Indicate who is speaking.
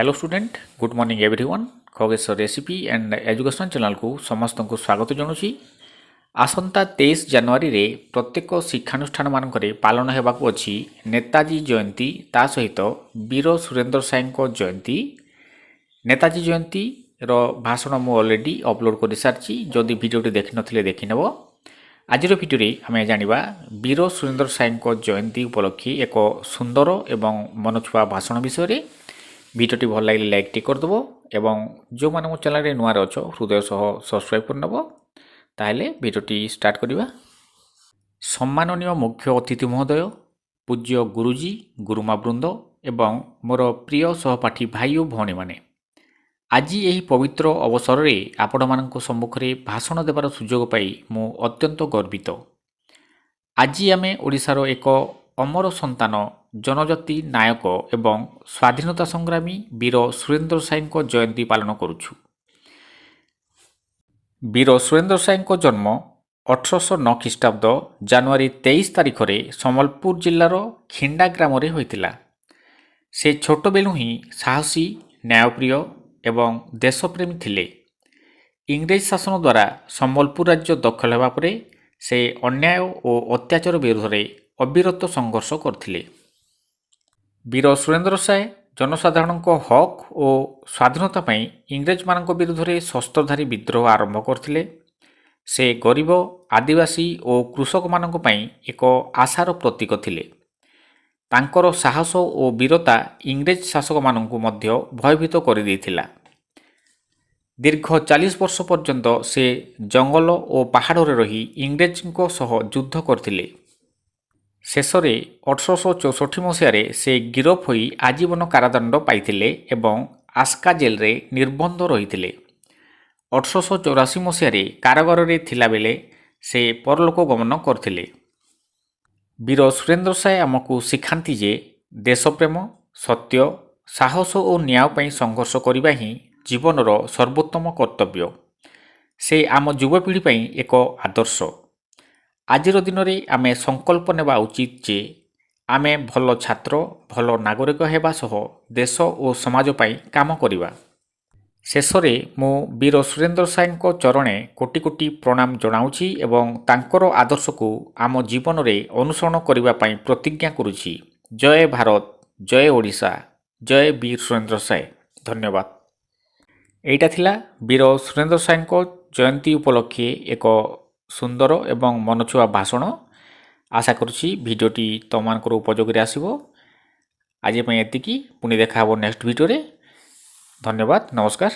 Speaker 1: Hello student good morning everyone Khageshwar recipe and education channel को समस्त को स्वागत जनाऊँगी। आसंता 23 जनवरी रे प्रत्येक शिक्षानुष्ठान मानकरे पालन हेबाकु अछि नेताजी जयंती ता सहित वीर सुरेंद्र साई जयंती। नेताजी जयंती रो भाषण मु ऑलरेडी अपलोड कर सारी जदि वीडियोटी देखि नथिले देखि नेबो। आजिर भिडियो आम जानिबा वीर सुरेंद्र साई जयंती उपलक्षे एक सुंदर एवं मनछुआ भाषण विषय। भिडियोटी भल लगे लाइक टी करदेव एवं जो मैंने मो चैनल रे नुआर अच्छो हृदय सह सब्सक्राइब करनेब। ताहले भिडियोटी स्टार्ट करिबा। सम्माननीय मुख्य अतिथि महोदय, पूज्य गुरुजी गुरुमा वृंद एवं मोर प्रिय सहपाठी भाई और भौणी माने, आज यही पवित्र अवसर में आपण मानक सम्मुखें भाषण देवार सुजोग पाई मु अत्यंत गर्वित। आज आमे ओडिशार एक अमर संतान जनजाति नायक एवं स्वाधीनता संग्रामी वीर सुरेंद्र साई जयंती पालन करुछु। वीर सुरेंद्र साई जन्म 1809 ख्रीष्टाब्द जनवरी 23 तारिख में सम्बलपुर जिलार खिंडा ग्राम रे होइतिला। से छोट बेलू ही साहसी न्यायप्रिय एवं देशप्रेमी थिले। इंग्रेज शासन द्वारा सम्बलपुर राज्य दखल हेबा परे से अन्याय और अत्याचार विरोध में अविरत संघर्ष करथिले। वीर सुरेंद्र साय जनसाधारण हक और स्वाधीनता पाई इंग्रेज मान विरुद्ध में शस्त्रधारी विद्रोह आरंभ करथिले। से गरीब आदिवासी और कृषक मान एक आशार प्रतीक थिले। तांकर साहस और वीरता इंग्रेज शासक मानकु मध्य भयभीत कर देथिला। दीर्घ 40 वर्ष पर्यंत से जंगल और पहाड़ रे रही इंग्रेज सह युद्ध करथिले। शेष में 1864 मसीह से गिरफ होई आजीवन कारादंड पाइथिले एवं आस्का जेल रे निर्बंध रहिथिले। 1884 मसीह कारागार रे थिला बेले से परलोक गमन करथिले। वीर सुरेंद्र साई आमको शिखांती जे देशप्रेम, सत्य, साहस और न्याय पाई संघर्ष करबा ही जीवनर सर्वोत्तम कर्तव्य। से आम युवपीढ़ी पाई एक आदर्श। आजिर दिन में आमे संकल्प नेबा उचित जे आमे भल छात्र भल नागरिक हेबा सह देश और समाज पाई काम करिबा। शेष में मु वीर सुरेंद्र साई चरणे कोटि कोटि प्रणाम जनाऊँगी एवं तांकर आदर्श को आम जीवन में अनुसरण करने पाई प्रतिज्ञा करुछि। जय भारत, जय ओडिशा, जय वीर सुरेंद्र साई। धन्यवाद। एटा थिला वीर सुरेंद्र साई जयंती उपलक्षे एक सुंदर एवं मनछुआ भाषण। आशा करुछि भिडियोटी तमनकर उपयोगी आसिबो। आज एतिकी पुणी देखा नेक्स्ट भिडियो रे। धन्यवाद, नमस्कार।